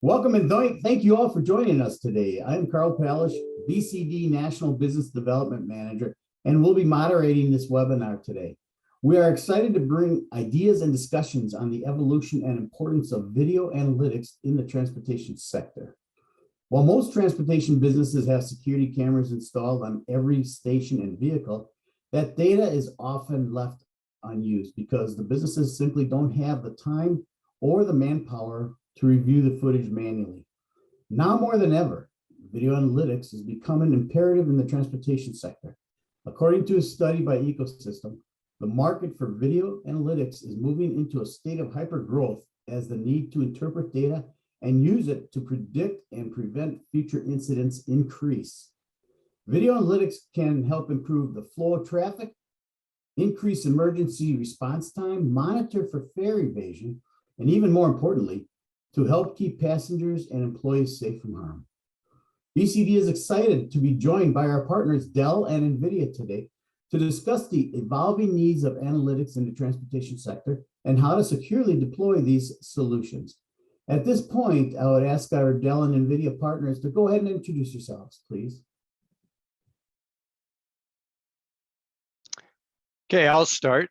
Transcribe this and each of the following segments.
Welcome and thank you all for joining us today. I'm Carl Palish, BCD National Business Development Manager, and we'll be moderating this webinar today. We are excited to bring ideas and discussions on the evolution and importance of video analytics in the transportation sector. While most transportation businesses have security cameras installed on every station and vehicle, that data is often left unused because the businesses simply don't have the time or the manpower to review the footage manually. Now more than ever, video analytics is becoming imperative in the transportation sector. According to a study by Ecosystem, the market for video analytics is moving into a state of hypergrowth as the need to interpret data and use it to predict and prevent future incidents increase. Video analytics can help improve the flow of traffic, increase emergency response time, monitor for fare evasion, and even more importantly, to help keep passengers and employees safe from harm. BCD is excited to be joined by our partners Dell and NVIDIA today to discuss the evolving needs of analytics in the transportation sector and how to securely deploy these solutions. At this point, I would ask our Dell and NVIDIA partners to go ahead and introduce yourselves, please. Okay, I'll start.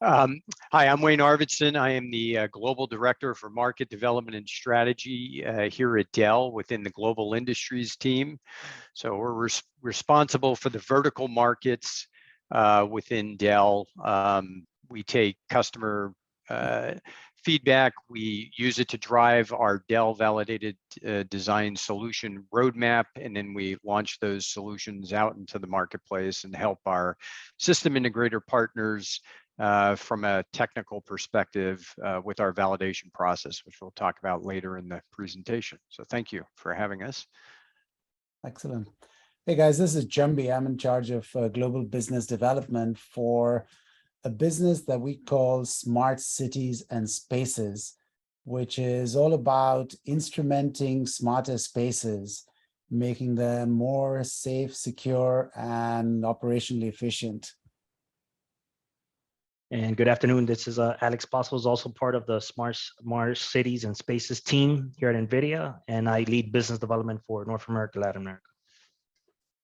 Hi, I'm Wayne Arvidsson. I am the Global Director for Market Development and Strategy here at Dell within the Global Industries team. So we're responsible for the vertical markets within Dell. We take customer feedback, we use it to drive our Dell validated design solution roadmap, and then we launch those solutions out into the marketplace and help our system integrator partners from a technical perspective with our validation process, which we'll talk about later in the presentation. So thank you for having us. Excellent. Hey guys, this is Jambi. I'm in charge of global business development for a business that we call Smart Cities and Spaces, which is all about instrumenting smarter spaces, making them more safe, secure, and operationally efficient. And good afternoon. This is Alex Possible, is also part of the Smart Cities and Spaces team here at NVIDIA, and I lead business development for North America, Latin America.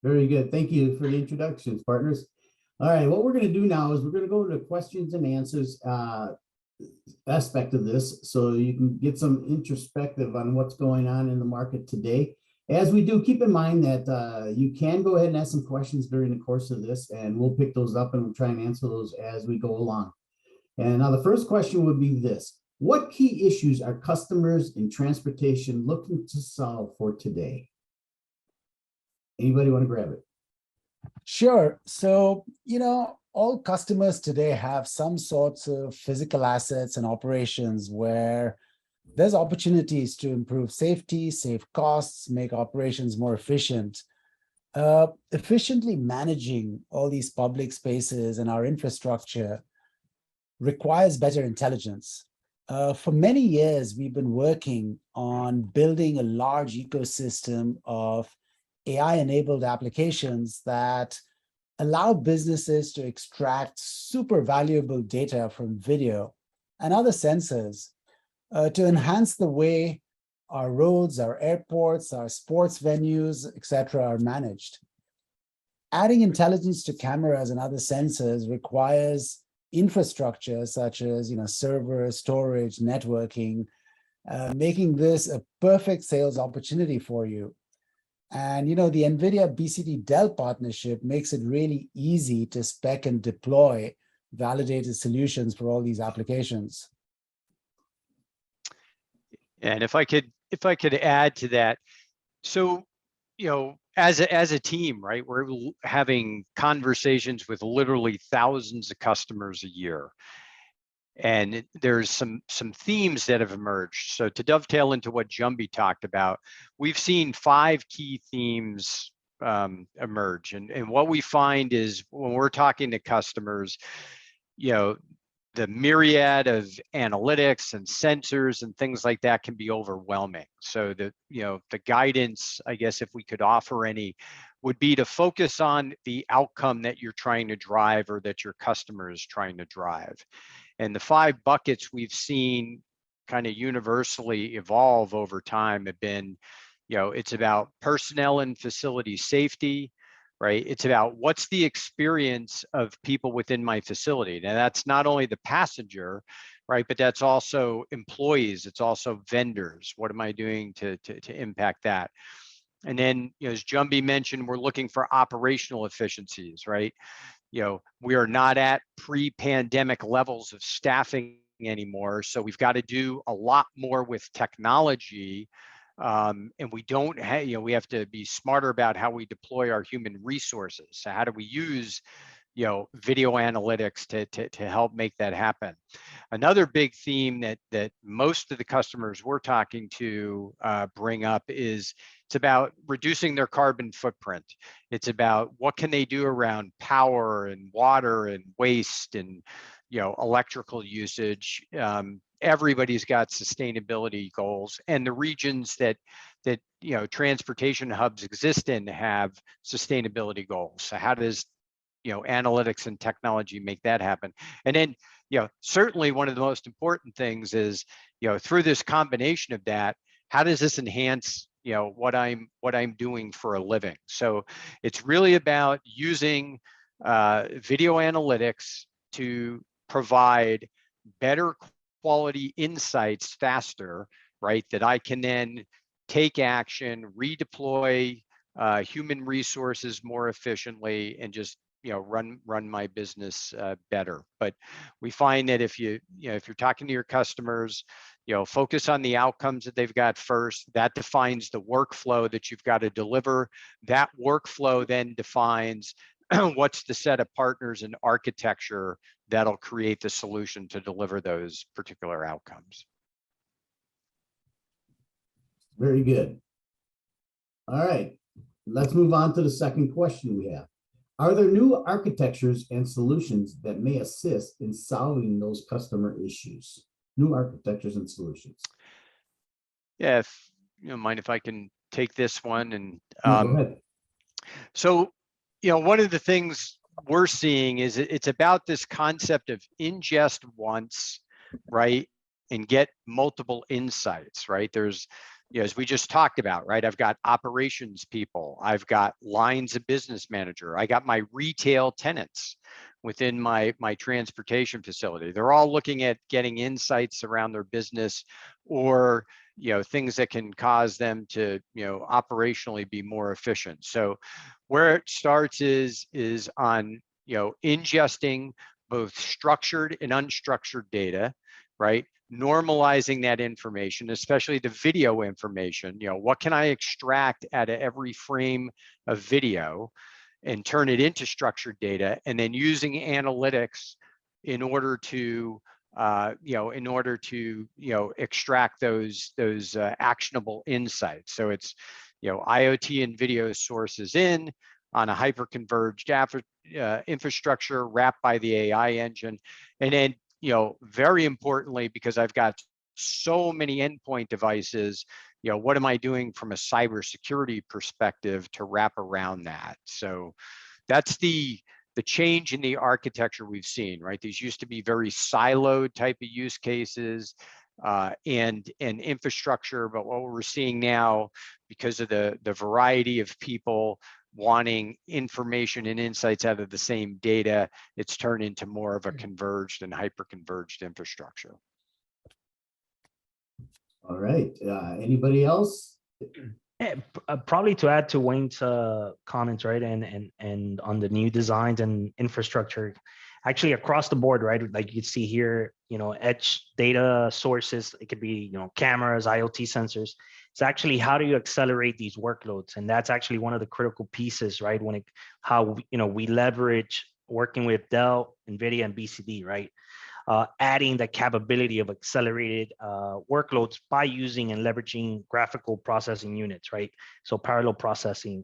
Very good. Thank you for the introductions, partners. All right, what we're going to do now is we're going to go to the questions and answers aspect of this so you can get some introspective on what's going on in the market today. As we do, keep in mind that you can go ahead and ask some questions during the course of this, and we'll pick those up and we'll try and answer those as we go along. And now the first question would be this: what key issues are customers in transportation looking to solve for today? Anybody want to grab it? Sure. So, all customers today have some sorts of physical assets and operations where there's opportunities to improve safety, save costs, make operations more efficient. Efficiently managing all these public spaces and our infrastructure requires better intelligence. For many years, we've been working on building a large ecosystem of AI-enabled applications that allow businesses to extract super valuable data from video and other sensors to enhance the way our roads, our airports, our sports venues, etc., are managed. Adding intelligence to cameras and other sensors requires infrastructure such as servers, storage, networking, making this a perfect sales opportunity for you. And the NVIDIA BCD Dell partnership makes it really easy to spec and deploy validated solutions for all these applications. And if I could add to that, so as a team, right, we're having conversations with literally thousands of customers a year. And there's some themes that have emerged. So to dovetail into what Jambi talked about, we've seen 5 key themes emerge. And what we find is when we're talking to customers, the myriad of analytics and sensors and things like that can be overwhelming. So the guidance, I guess, if we could offer any, would be to focus on the outcome that you're trying to drive or that your customer is trying to drive. And the 5 buckets we've seen kind of universally evolve over time have been, it's about personnel and facility safety, right? It's about what's the experience of people within my facility. Now that's not only the passenger, right? But that's also employees. It's also vendors. What am I doing to impact that? And then, as Jumby mentioned, we're looking for operational efficiencies, right? We are not at pre-pandemic levels of staffing anymore. So we've got to do a lot more with technology. And we don't have, we have to be smarter about how we deploy our human resources. So how do we use, video analytics to help make that happen? Another big theme that most of the customers we're talking to bring up is it's about reducing their carbon footprint. It's about what can they do around power and water and waste and electrical usage. Everybody's got sustainability goals, and the regions that transportation hubs exist in have sustainability goals. So how does analytics and technology make that happen? And then certainly one of the most important things is through this combination of that, how does this enhance what I'm doing for a living? So it's really about using video analytics to provide better quality insights faster, right? That I can then take action, redeploy human resources more efficiently, and just run my business better. But we find that if you're talking to your customers, focus on the outcomes that they've got first. That defines the workflow that you've got to deliver. That workflow then defines what's the set of partners and architecture that'll create the solution to deliver those particular outcomes. Very good. All right, let's move on to the second question we have. Are there new architectures and solutions that may assist in solving those customer issues? New architectures and solutions. Yeah, if you don't mind if I can take this one. And Go ahead. so, one of the things we're seeing is it's about this concept of ingest once, right, and get multiple insights, right? There's, as we just talked about, right? I've got operations people, I've got lines of business manager, I got my retail tenants within my transportation facility. They're all looking at getting insights around their business, or things that can cause them to operationally be more efficient. So where it starts is on ingesting both structured and unstructured data, right? Normalizing that information, especially the video information. What can I extract out of every frame of video and turn it into structured data, and then using analytics in order to extract those actionable insights. So it's IoT and video sources in on a hyper-converged infrastructure wrapped by the AI engine, and then very importantly, because I've got so many endpoint devices, what am I doing from a cybersecurity perspective to wrap around that? So that's the change in the architecture we've seen, right? These used to be very siloed type of use cases and infrastructure, but what we're seeing now, because of the variety of people wanting information and insights out of the same data, it's turned into more of a converged and hyper-converged infrastructure. All right, anybody else? Yeah, probably to add to Wayne's comments, right, and on the new designs and infrastructure, actually across the board, right, like you see here, edge data sources, it could be, cameras, IoT sensors. It's actually how do you accelerate these workloads, and that's actually one of the critical pieces, right? How we leverage working with Dell, NVIDIA, and BCD, right? Adding the capability of accelerated workloads by using and leveraging graphical processing units, right? So parallel processing,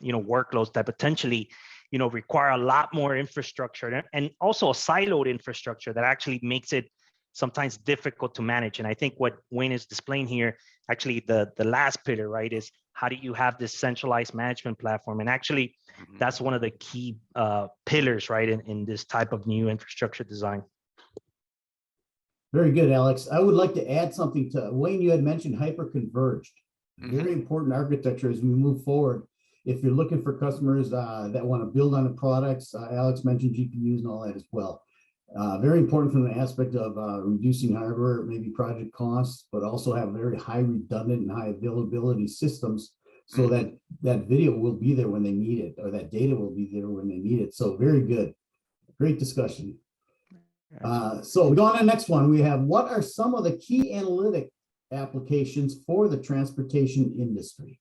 workloads that potentially, require a lot more infrastructure, and also a siloed infrastructure that actually makes it sometimes difficult to manage. And I think what Wayne is displaying here, actually the last pillar, right, is how do you have this centralized management platform? And actually, that's one of the key pillars, right, in this type of new infrastructure design. Very good, Alex. I would like to add something to Wayne. You had mentioned hyper-converged. Very important architecture as we move forward. If you're looking for customers that want to build on the products, Alex mentioned GPUs and all that as well. Very important from the aspect of reducing hardware, maybe project costs, but also have very high redundant and high availability systems so that that video will be there when they need it, or that data will be there when they need it. So very good. Great discussion. So we go on to the next one. We have, what are some of the key analytic applications for the transportation industry?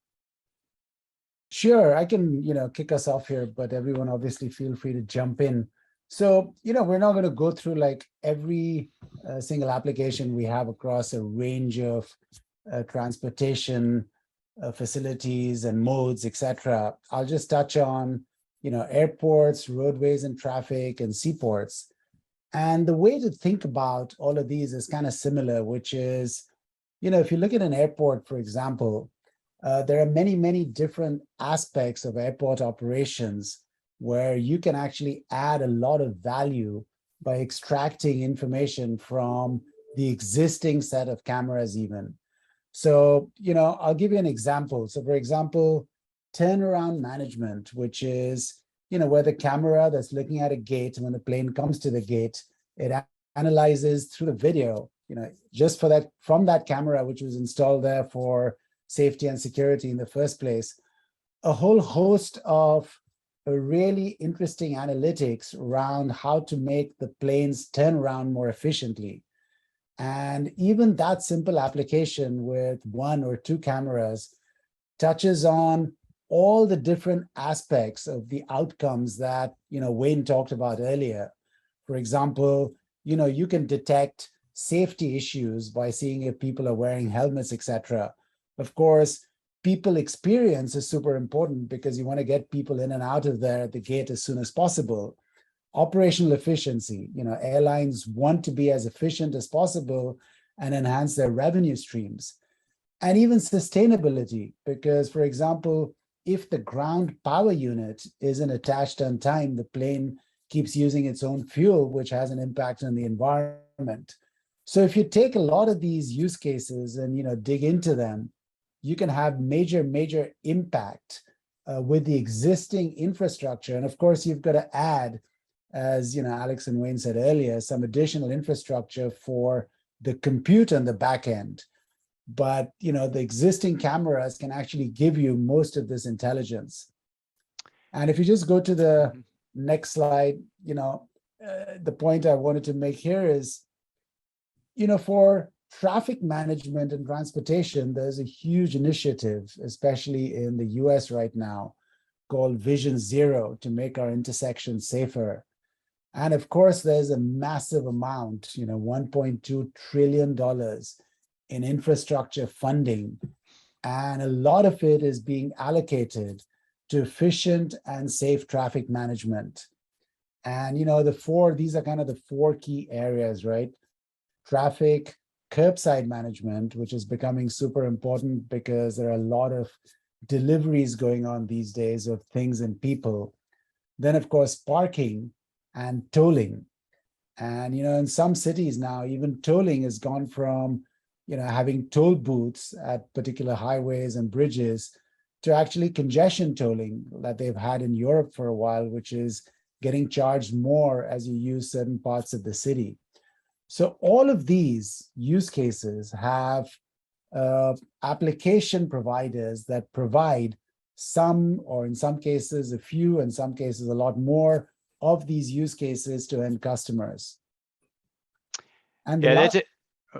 Sure, I can, kick us off here, but everyone obviously feel free to jump in. So, we're not going to go through like every single application we have across a range of transportation facilities and modes, etc. I'll just touch on, airports, roadways and traffic, and seaports. And the way to think about all of these is kind of similar, which is, if you look at an airport, for example, there are many, many different aspects of airport operations where you can actually add a lot of value by extracting information from the existing set of cameras even. So, I'll give you an example. So for example, turnaround management, which is, where the camera that's looking at a gate, when the plane comes to the gate, it analyzes through the video, just for that, from that camera, which was installed there for safety and security in the first place, a whole host of really interesting analytics around how to make the planes turn around more efficiently. And even that simple application with 1 or 2 cameras touches on all the different aspects of the outcomes that, Wayne talked about earlier. For example, you can detect safety issues by seeing if people are wearing helmets, etc. Of course, people experience is super important because you want to get people in and out of there at the gate as soon as possible. Operational efficiency, airlines want to be as efficient as possible and enhance their revenue streams. And even sustainability, because, for example, if the ground power unit isn't attached on time, the plane keeps using its own fuel, which has an impact on the environment. So if you take a lot of these use cases and dig into them, you can have major, major impact with the existing infrastructure. And of course, you've got to add, as Alex and Wayne said earlier, some additional infrastructure for the compute on the back end. But the existing cameras can actually give you most of this intelligence. And if you just go to the next slide, the point I wanted to make here is, for traffic management and transportation, there's a huge initiative, especially in the US right now, called Vision Zero, to make our intersections safer. And of course, there's a massive amount, $1.2 trillion in infrastructure funding. And a lot of it is being allocated to efficient and safe traffic management. And, these are kind of the 4 key areas, right? Traffic, curbside management, which is becoming super important because there are a lot of deliveries going on these days of things and people. Then, of course, parking and tolling. And, in some cities now, even tolling has gone from, having toll booths at particular highways and bridges to actually congestion tolling that they've had in Europe for a while, which is getting charged more as you use certain parts of the city. So all of these use cases have application providers that provide some, or in some cases, a few, in some cases, a lot more of these use cases to end customers. And yeah, that's it.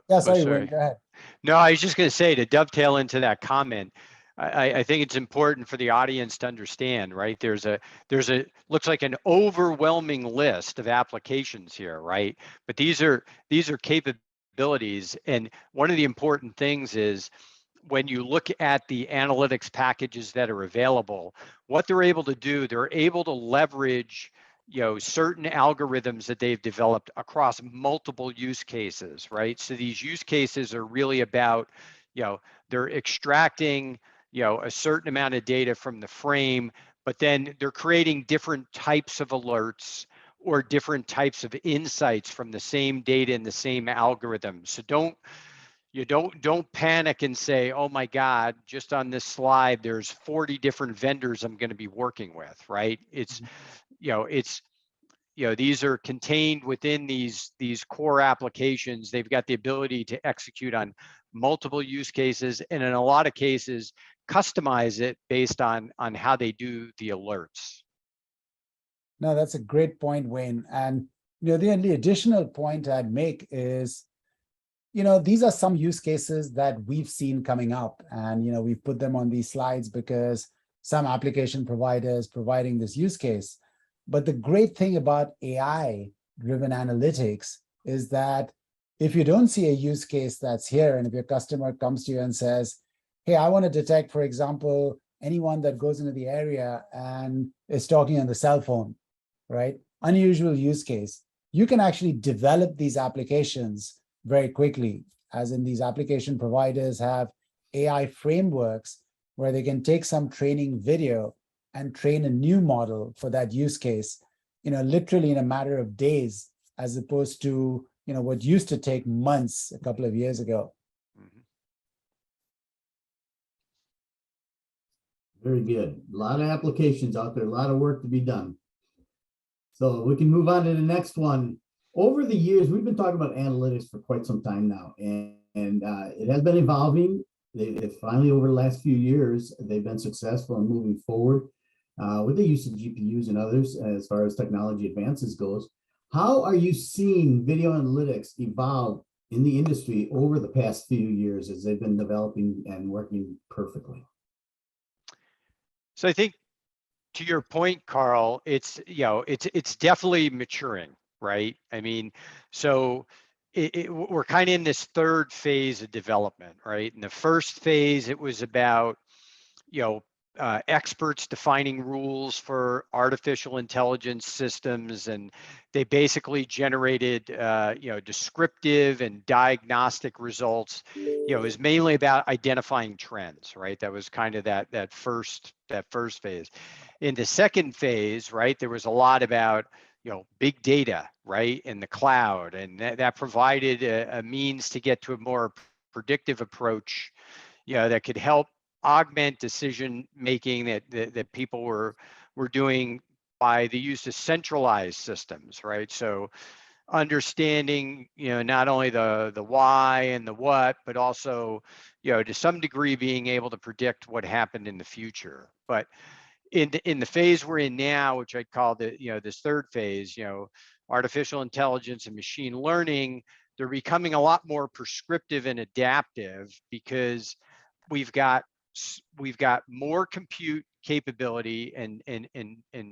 Yeah, sorry, sorry. Wayne, go ahead. No, I was just going to say, to dovetail into that comment, I think it's important for the audience to understand, right? There's a looks like an overwhelming list of applications here, right? But these are capabilities, and one of the important things is, when you look at the analytics packages that are available, what they're able to do, they're able to leverage certain algorithms that they've developed across multiple use cases, right? So these use cases are really about, they're extracting, a certain amount of data from the frame, but then they're creating different types of alerts, or different types of insights from the same data and the same algorithm. So don't panic and say, oh my God, just on this slide, there's 40 different vendors I'm going to be working with, right? It's, these are contained within these core applications. They've got the ability to execute on multiple use cases, and in a lot of cases, customize it based on how they do the alerts. No, that's a great point, Wayne. And the only additional point I'd make is, these are some use cases that we've seen coming up, and we've put them on these slides because some application providers providing this use case. But the great thing about AI-driven analytics is that if you don't see a use case that's here, and if your customer comes to you and says, hey, I want to detect, for example, anyone that goes into the area and is talking on the cell phone, right? Unusual use case. You can actually develop these applications very quickly, as in these application providers have AI frameworks where they can take some training video and train a new model for that use case, literally in a matter of days, as opposed to, what used to take months a couple of years ago. Very good. A lot of applications out there, a lot of work to be done. So we can move on to the next one. Over the years, we've been talking about analytics for quite some time now, and it has been evolving. It finally, over the last few years, they've been successful in moving forward with the use of GPUs and others as far as technology advances goes. How are you seeing video analytics evolve in the industry over the past few years as they've been developing and working perfectly? So I think, to your point, Carl, it's definitely maturing, right? I mean, so we're kind of in this third phase of development, right? In the first phase, it was about experts defining rules for artificial intelligence systems, and they basically generated descriptive and diagnostic results. It was mainly about identifying trends, right? That was kind of that first phase. In the second phase, right, there was a lot about big data, right, in the cloud, and that provided a means to get to a more predictive approach, that could help augment decision making that people were doing by the use of centralized systems, right? So understanding not only the why and the what, but also to some degree being able to predict what happened in the future. But in the phase we're in now, which I call this third phase, artificial intelligence and machine learning, they're becoming a lot more prescriptive and adaptive because we've got more compute capability and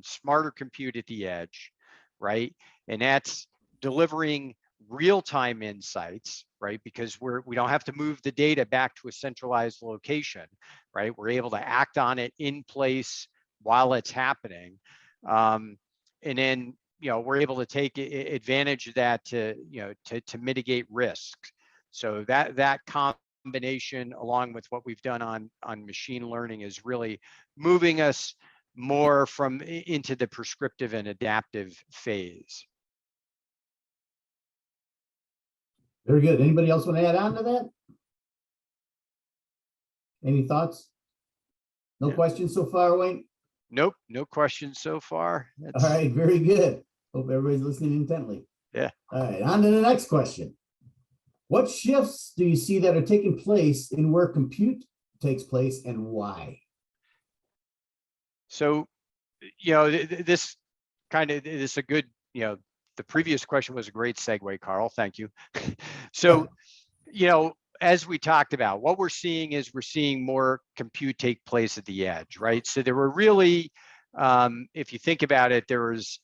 smarter compute at the edge, right? And that's delivering real-time insights, right? Because we don't have to move the data back to a centralized location, right? We're able to act on it in place while it's happening. And then, we're able to take advantage of that to mitigate risk. So that combination, along with what we've done on machine learning, is really moving us more into the prescriptive and adaptive phase. Very good. Anybody else want to add on to that? Any thoughts? No questions so far, Wayne? Nope, no questions so far. All right, very good. Hope everybody's listening intently. Yeah. All right, on to the next question. What shifts do you see that are taking place in where compute takes place, and why? So, this is a good, the previous question was a great segue, Carl. Thank you. So, as we talked about, what we're seeing more compute take place at the edge, right? So there were really, if you think about it, there was,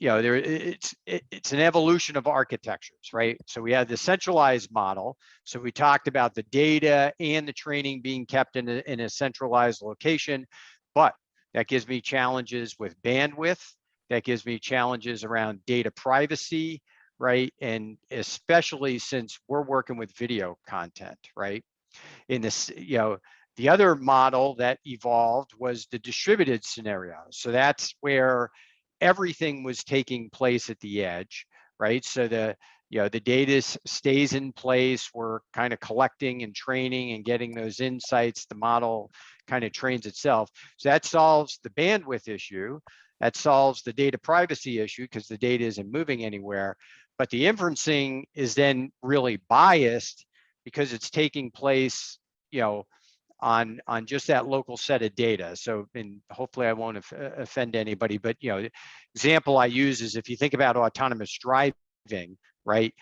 it's an evolution of architectures, right? So we had the centralized model. So we talked about the data and the training being kept in a centralized location, but that gives me challenges with bandwidth. That gives me challenges around data privacy, right? And especially since we're working with video content, right? In this, the other model that evolved was the distributed scenario. So that's where everything was taking place at the edge, right? So the data stays in place. We're kind of collecting and training and getting those insights. The model kind of trains itself. So that solves the bandwidth issue. That solves the data privacy issue because the data isn't moving anywhere. But the inferencing is then really biased because it's taking place, on just that local set of data. So, and hopefully I won't offend anybody, but example I use is if you think about autonomous driving, right?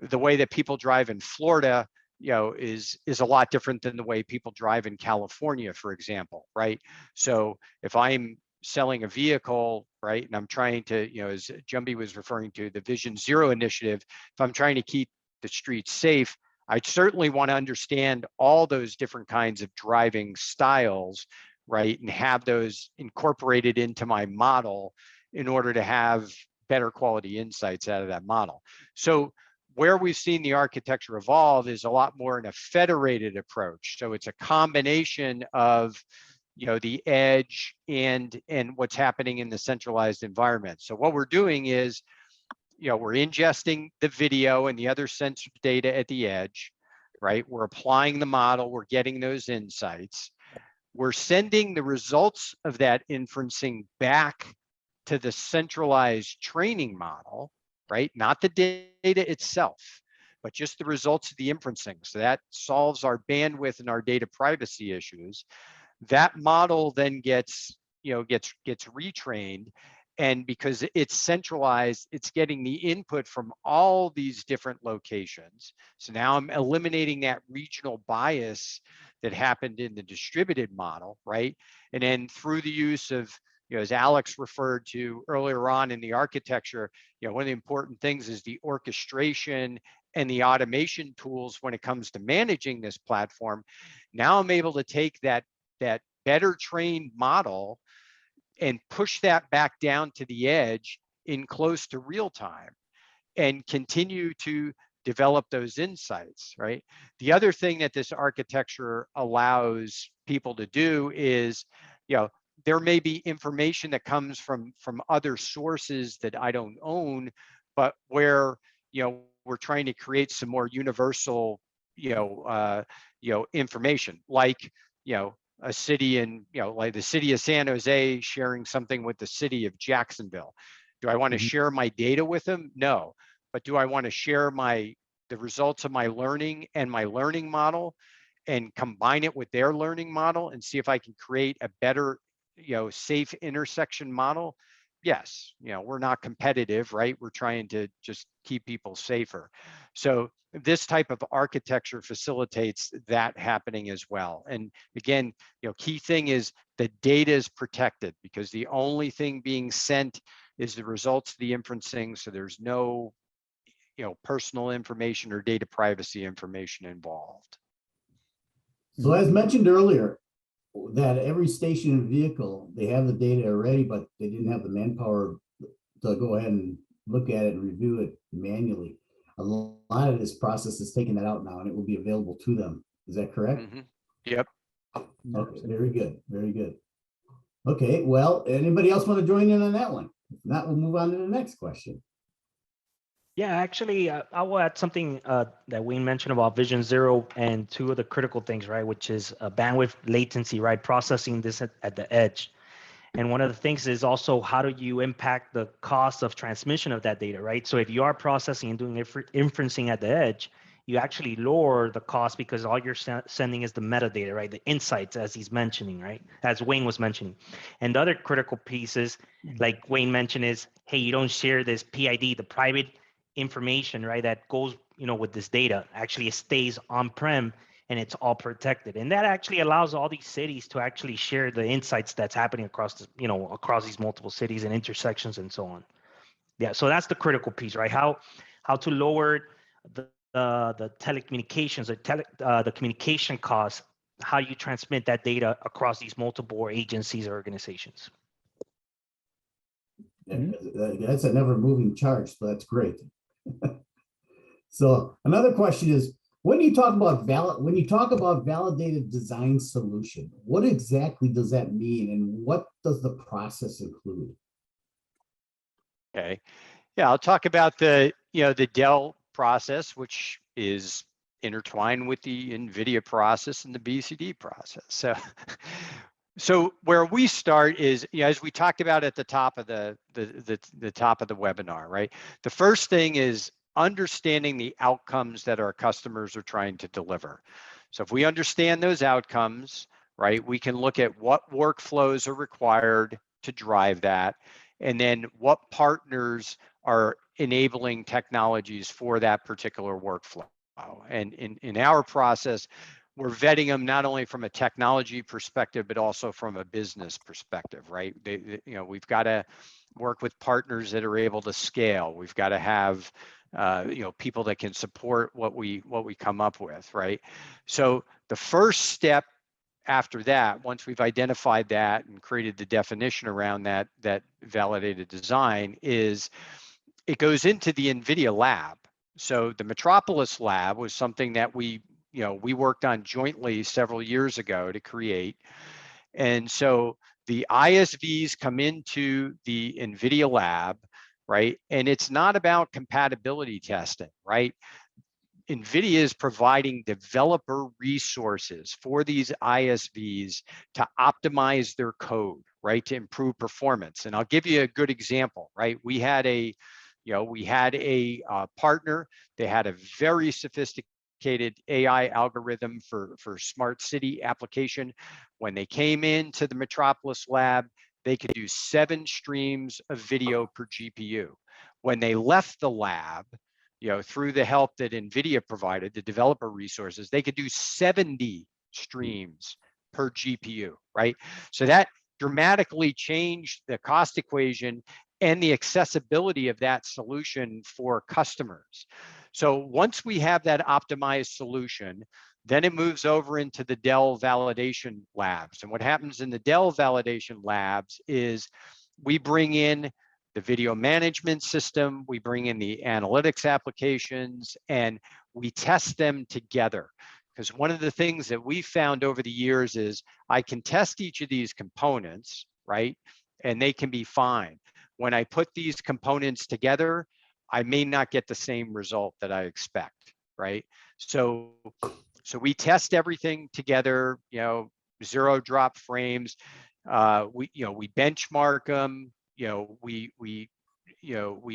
The way that people drive in Florida, is a lot different than the way people drive in California, for example, right? So if I'm selling a vehicle, right, and I'm trying to, as Jumby was referring to, the Vision Zero initiative, if I'm trying to keep the streets safe, I certainly want to understand all those different kinds of driving styles, right, and have those incorporated into my model in order to have better quality insights out of that model. So where we've seen the architecture evolve is a lot more in a federated approach. So it's a combination of the edge and what's happening in the centralized environment. So what we're doing is we're ingesting the video and the other sensor data at the edge, right? We're applying the model, we're getting those insights. We're sending the results of that inferencing back to the centralized training model, right? Not the data itself, but just the results of the inferencing. So that solves our bandwidth and our data privacy issues. That model then gets retrained. And because it's centralized, it's getting the input from all these different locations. So now I'm eliminating that regional bias that happened in the distributed model, right? And then through the use of, as Alex referred to earlier on in the architecture, one of the important things is the orchestration and the automation tools when it comes to managing this platform. Now I'm able to take that better trained model and push that back down to the edge in close to real time and continue to develop those insights, right? The other thing that this architecture allows people to do is, there may be information that comes from other sources that I don't own, but where, we're trying to create some more universal, information, like, a city in, like the city of San Jose sharing something with the city of Jacksonville. Do I want to share my data with them? No. But do I want to share the results of my learning and my learning model and combine it with their learning model and see if I can create a better, safe intersection model? Yes. We're not competitive, right? We're trying to just keep people safer. So this type of architecture facilitates that happening as well. And again, key thing is the data is protected because the only thing being sent is the results of the inferencing. So there's no, personal information or data privacy information involved. So as mentioned earlier, that every station and vehicle, they have the data already, but they didn't have the manpower to go ahead and look at it and review it manually. A lot of this process is taking that out now and it will be available to them. Is that correct? Yep. Okay, very good, very good. Okay, well, anybody else want to join in on that one? If not, we'll move on to the next question. Yeah, actually, I will add something that Wayne mentioned about Vision Zero and two of the critical things, right? Which is bandwidth latency, right? Processing this at the edge. And one of the things is also how do you impact the cost of transmission of that data, right? So if you are processing and doing inferencing at the edge, you actually lower the cost because all you're sending is the metadata, right? The insights, as he's mentioning, right? As Wayne was mentioning. And the other critical pieces, like Wayne mentioned, is, hey, you don't share this PID, the private information, right? That goes, with this data. Actually, it stays on-prem and it's all protected. And that actually allows all these cities to actually share the insights that's happening across the, across these multiple cities and intersections and so on. Yeah, so that's the critical piece, right? How to lower the telecommunications, the communication costs, how you transmit that data across these multiple agencies or organizations. Yeah, that's a never moving charge, so that's great. So another question is, when you talk about validated design solution, what exactly does that mean and what does the process include? Okay. Yeah, I'll talk about the Dell process, which is intertwined with the NVIDIA process and the BCD process. So where we start is, as we talked about at the top of the top of the webinar, right? The first thing is understanding the outcomes that our customers are trying to deliver. So if we understand those outcomes, right, we can look at what workflows are required to drive that, and then what partners are enabling technologies for that particular workflow. And in our process, we're vetting them not only from a technology perspective, but also from a business perspective, right? We've got to work with partners that are able to scale. We've got to have people that can support what we come up with, right? So the first step after that, once we've identified that and created the definition around that validated design, is it goes into the NVIDIA lab. So the Metropolis lab was something that we worked on jointly several years ago to create. And so the ISVs come into the NVIDIA lab, right? And it's not about compatibility testing, right? NVIDIA is providing developer resources for these ISVs to optimize their code, right? To improve performance. And I'll give you a good example, right? We had a partner. They had a very sophisticated AI algorithm for smart city application. When they came into the Metropolis lab, they could do 7 streams of video per GPU. When they left the lab, through the help that NVIDIA provided, the developer resources, they could do 70 streams per GPU, right? So that dramatically changed the cost equation and the accessibility of that solution for customers. So once we have that optimized solution, then it moves over into the Dell validation labs. And what happens in the Dell validation labs is we bring in the video management system, we bring in the analytics applications, and we test them together. Because one of the things that we found over the years is I can test each of these components, right? And they can be fine. When I put these components together, I may not get the same result that I expect, right? So we test everything together, 0 drop frames. We benchmark them. We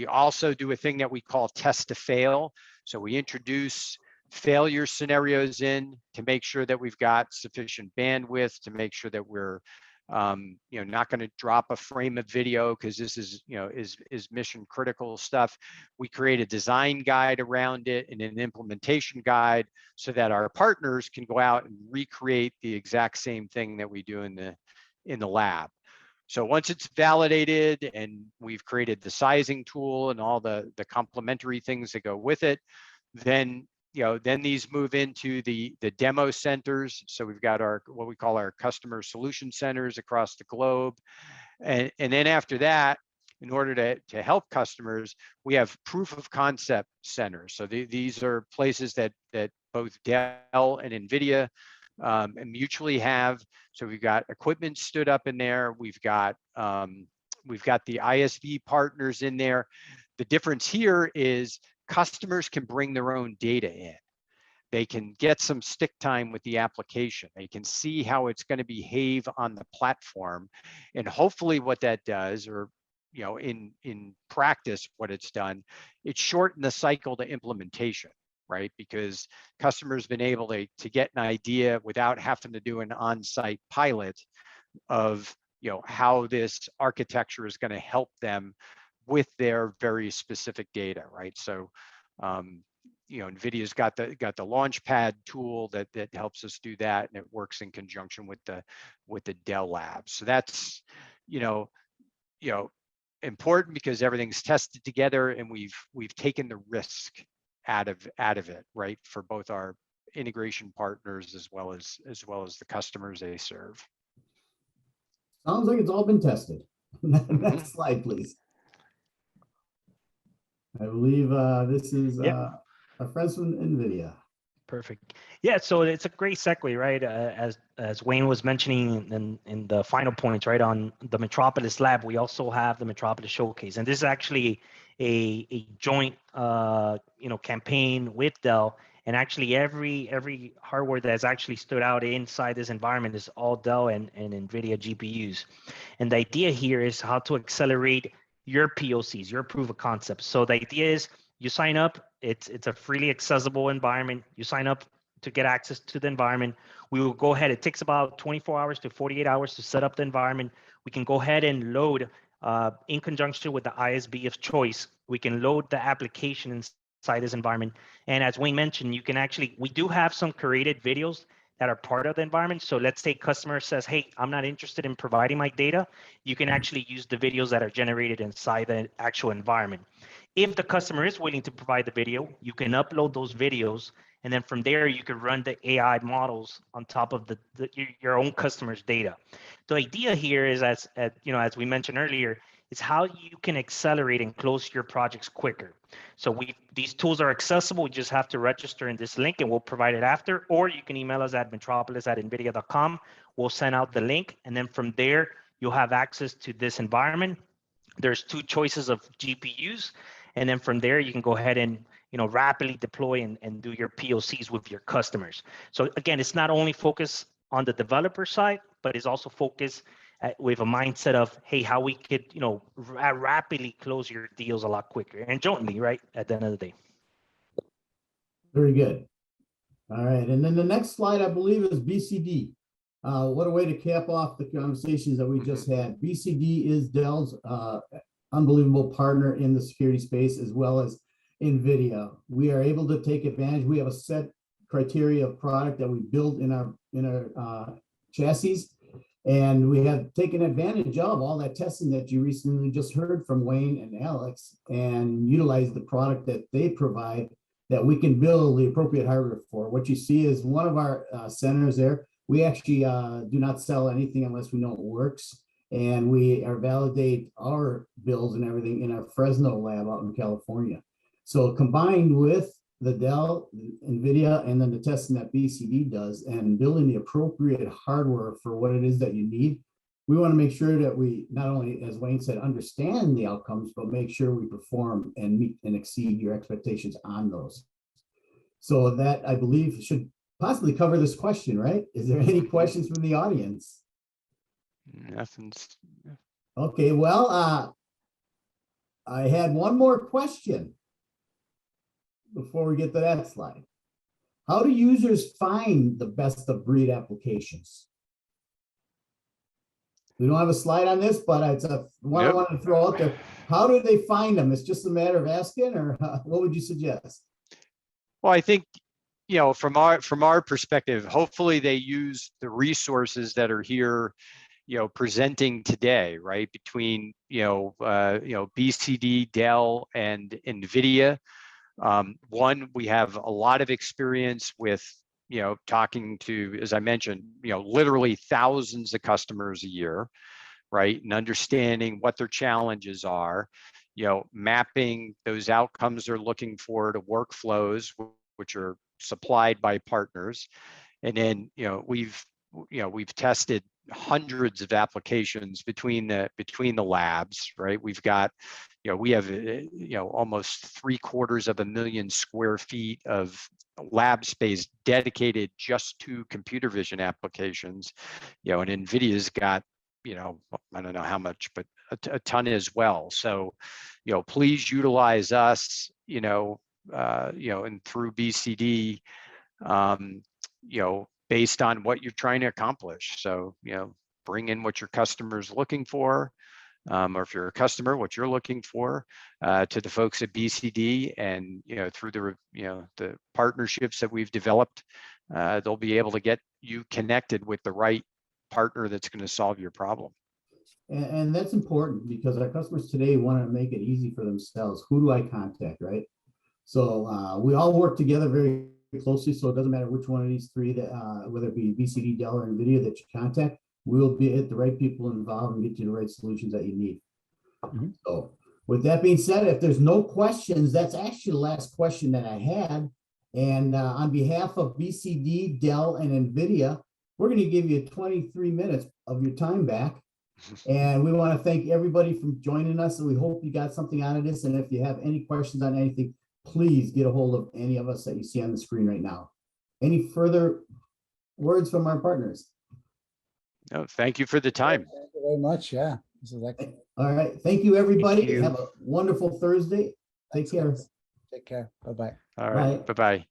also do a thing that we call test to fail. So we introduce failure scenarios in to make sure that we've got sufficient bandwidth, to make sure that we're not going to drop a frame of video, because this is mission critical stuff. We create a design guide around it and an implementation guide so that our partners can go out and recreate the exact same thing that we do in the lab. So once it's validated and we've created the sizing tool and all the complementary things that go with it, then these move into the demo centers. So we've got what we call our customer solution centers across the globe. And then after that, in order to help customers, we have proof of concept centers. So these are places that both Dell and NVIDIA mutually have. So we've got equipment stood up in there. We've got the ISV partners in there. The difference here is customers can bring their own data in. They can get some stick time with the application. They can see how it's going to behave on the platform. And hopefully what that does, or in practice, what it's done, it shortened the cycle to implementation, right? Because customers been able to get an idea without having to do an on-site pilot of how this architecture is going to help them with their very specific data, right? So NVIDIA's got the Launchpad tool that helps us do that, and it works in conjunction with the Dell Labs. So that's important because everything's tested together, and we've taken the risk out of it, right, for both our integration partners as well as the customers they serve. Sounds like it's all been tested. Next slide, please. I believe this is our friends from NVIDIA. Perfect. Yeah, so it's a great segue, right? As Wayne was mentioning in the final points, right, on the Metropolis Lab, we also have the Metropolis Showcase, and this is actually a joint campaign with Dell. And actually, every hardware that's actually stood out inside this environment is all Dell and NVIDIA GPUs. And the idea here is how to accelerate your POCs, your proof of concepts. So the idea is you sign up. It's a freely accessible environment. You sign up to get access to the environment. We will go ahead. It takes about 24 hours to 48 hours to set up the environment. We can go ahead and load in conjunction with the ISB of choice. We can load the application inside this environment. And as Wayne mentioned, you can actually, we do have some curated videos that are part of the environment. So let's say customer says, hey, I'm not interested in providing my data. You can actually use the videos that are generated inside the actual environment. If the customer is willing to provide the video, you can upload those videos. And then from there, you can run the AI models on top of your own customer's data. The idea here is, as we mentioned earlier, is how you can accelerate and close your projects quicker. So these tools are accessible. You just have to register in this link and we'll provide it after, or you can email us at metropolis@nvidia.com. We'll send out the link. And then from there, you'll have access to this environment. There's 2 choices of GPUs. And then from there, you can go ahead and rapidly deploy and do your POCs with your customers. So again, it's not only focused on the developer side, but it's also focused with a mindset of, hey, how we could, rapidly close your deals a lot quicker and jointly, right, at the end of the day. Very good. All right, and then the next slide, I believe, is BCD. What a way to cap off the conversations that we just had. BCD is Dell's unbelievable partner in the security space, as well as NVIDIA. We are able to take advantage. We have a set criteria of product that we build in our chassis, and we have taken advantage of all that testing that you recently just heard from Wayne and Alex, and utilize the product that they provide that we can build the appropriate hardware for. What you see is one of our centers there. We actually do not sell anything unless we know it works. And we validate our builds and everything in our Fresno lab out in California. So combined with the Dell, NVIDIA, and then the testing that BCD does and building the appropriate hardware for what it is that you need, we want to make sure that we not only, as Wayne said, understand the outcomes, but make sure we perform and meet and exceed your expectations on those. So that, I believe, should possibly cover this question, right? Is there any questions from the audience? Nothing's. Okay, well, I had one more question before we get to that slide. How do users find the best of breed applications? We don't have a slide on this, but it's a one I want to throw out there. How do they find them? It's just a matter of asking, or what would you suggest? Well, I think, from our perspective, hopefully they use the resources that are here, presenting today, right? Between, BCD, Dell, and NVIDIA. One, we have a lot of experience with, talking to, as I mentioned, literally thousands of customers a year, right? And understanding what their challenges are, mapping those outcomes they're looking for to workflows, which are supplied by partners. And then, we've tested hundreds of applications between the labs, right? We've got, we have, almost 750,000 square feet of lab space dedicated just to computer vision applications, and NVIDIA's got, I don't know how much, but a ton as well. So, please utilize us, and through BCD, based on what you're trying to accomplish. So, bring in what your customer's looking for, or if you're a customer, what you're looking for, to the folks at BCD, and, through the partnerships that we've developed, they'll be able to get you connected with the right partner that's going to solve your problem. And that's important because our customers today want to make it easy for themselves. Who do I contact, right? So we all work together very closely, so it doesn't matter which one of these three, that whether it be BCD, Dell, or NVIDIA that you contact, we'll get the right people involved and get you the right solutions that you need. So with that being said, if there's no questions, that's actually the last question that I had. And on behalf of BCD, Dell, and NVIDIA, we're going to give you 23 minutes of your time back. And we want to thank everybody for joining us. And we hope you got something out of this. And if you have any questions on anything, please get a hold of any of us that you see on the screen right now. Any further words from our partners? No, thank you for the time. Thank you very much. Yeah. This is excellent. All right. Thank you, everybody. you. Have a wonderful Thursday. Take care. Take care. Bye-bye. All right. Bye. Bye-bye.